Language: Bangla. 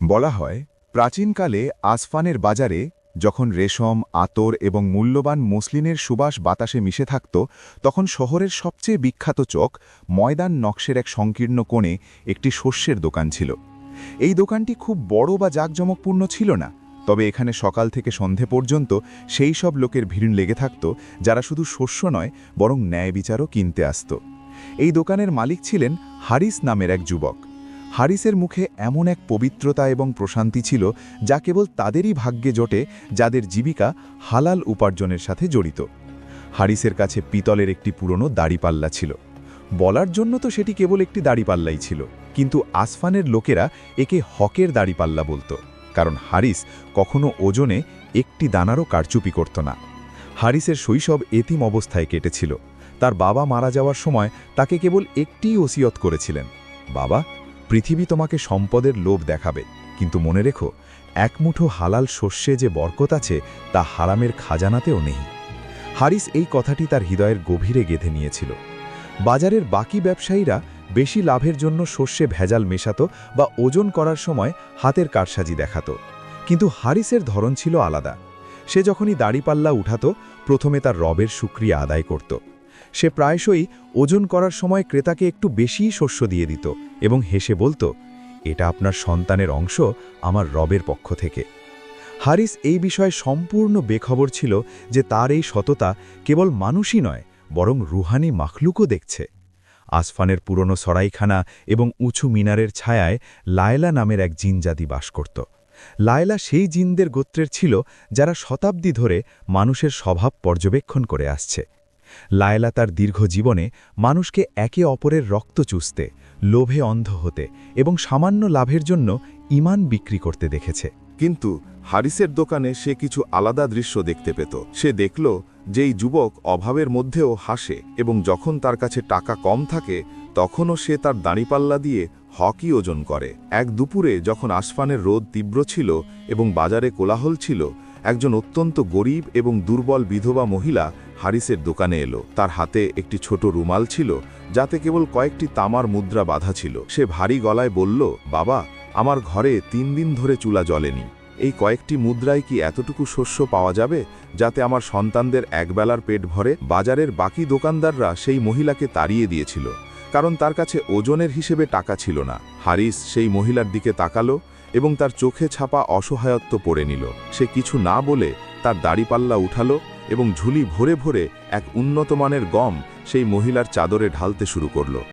বলা হয় প্রাচীনকালে আসফানের বাজারে যখন রেশম আতর এবং মূল্যবান মসলিনের সুবাস বাতাসে মিশে থাকত তখন শহরের সবচেয়ে বিখ্যাত চক ময়দান নকশের এক সংকীর্ণ কোণে একটি শস্যের দোকান ছিল। এই দোকানটি খুব বড় বা জাঁকজমকপূর্ণ ছিল না, তবে এখানে সকাল থেকে সন্ধে পর্যন্ত সেই সব লোকের ভিড় লেগে থাকত যারা শুধু শস্য নয় বরং ন্যায় বিচারও কিনতে আসত। এই দোকানের মালিক ছিলেন হারিস নামের এক যুবক। হারিসের মুখে এমন এক পবিত্রতা এবং প্রশান্তি ছিল যা কেবল তাদেরই ভাগ্যে জোটে যাদের জীবিকা হালাল উপার্জনের সাথে জড়িত। হারিসের কাছে পিতলের একটি পুরনো দাড়িপাল্লা ছিল। বলার জন্য তো সেটি কেবল একটি দাড়িপাল্লাই ছিল, কিন্তু আসফানের লোকেরা একে হকের দাড়িপাল্লা বলতো, কারণ হারিস কখনো ওজনে একটি দানারও কারচুপি করত না। হারিসের শৈশব এতিম অবস্থায় কেটেছিল। তার বাবা মারা যাওয়ার সময় তাকে কেবল একটিই ওসিয়ত করেছিলেন, বাবা, পৃথিবী তোমাকে সম্পদের লোভ দেখাবে, কিন্তু মনে রেখো এক মুঠো হালাল শস্যে যে বরকত আছে তা হারামের খাজানাতেও নেই। হারিস এই কথাটি তার হৃদয়ের গভীরে গেঁথে নিয়েছিল। বাজারের বাকি ব্যবসায়ীরা বেশি লাভের জন্য শস্যে ভেজাল মেশাতো বা ওজন করার সময় হাতের কারসাজি দেখাতো, কিন্তু হারিসের ধরন ছিল আলাদা। সে যখনই দাড়িপাল্লা উঠাতো প্রথমে তার রবের শুকরিয়া আদায় করত। সে প্রায়শই ওজন করার সময় ক্রেতাকে একটু বেশিই শস্য দিয়ে দিত এবং হেসে বলতো, এটা আপনার সন্তানের অংশ আমার রবের পক্ষ থেকে। হারিস এই বিষয়ে সম্পূর্ণ বেখবর ছিল যে তার এই সততা কেবল মানুষই নয় বরং রুহানি মাখলুকও দেখছে। আসফানের পুরনো সরাইখানা এবং উঁচু মিনারের ছায়ায় লায়লা নামের এক জিনজাতি বাস করত। লায়লা সেই জিনদের গোত্রের ছিল যারা শতাব্দী ধরে মানুষের স্বভাব পর্যবেক্ষণ করে আসছে। লায়লা তার দীর্ঘ জীবনে মানুষকে একে অপরের রক্ত চুষতে, লোভে অন্ধ হতে এবং সামান্য লাভের জন্য ঈমান বিক্রি করতে দেখেছে। কিন্তু হারিসের দোকানে সে কিছু আলাদা দৃশ্য দেখতে পেত। সে দেখল যেই যুবক অভাবের মধ্যেও হাসে এবং যখন তার কাছে টাকা কম থাকে তখনও সে তার দাঁড়িপাল্লা দিয়ে হকই ওজন করে। এক দুপুরে যখন আসফানের রোদ তীব্র ছিল এবং বাজারে কোলাহল ছিল, একজন অত্যন্ত গরিব এবং দুর্বল বিধবা মহিলা হারিসের দোকানে এলো। তার হাতে একটি ছোট রুমাল ছিল যাতে কেবল কয়েকটি তামার মুদ্রা বাঁধা ছিল। সে ভারী গলায় বলল, বাবা, আমার ঘরে 3 দিন ধরে চুলা জ্বলেনি। এই কয়েকটি মুদ্রায় কি এতটুকু শস্য পাওয়া যাবে যাতে আমার সন্তানদের একবেলার পেট ভরে? বাজারের বাকি দোকানদাররা সেই মহিলাকে তাড়িয়ে দিয়েছিল, কারণ তার কাছে ওজনের হিসেবে টাকা ছিল না। হারিস সেই মহিলার দিকে তাকালো এবং তার চোখে ছাপা অসহায়ত্ব পড়ে নিল। সে কিছু না বলে তার দাড়িপাল্লা উঠালো এবং ঝুলি ভরে ভরে এক উন্নতমানের গম সেই মহিলার চাদরে ঢালতে শুরু করল।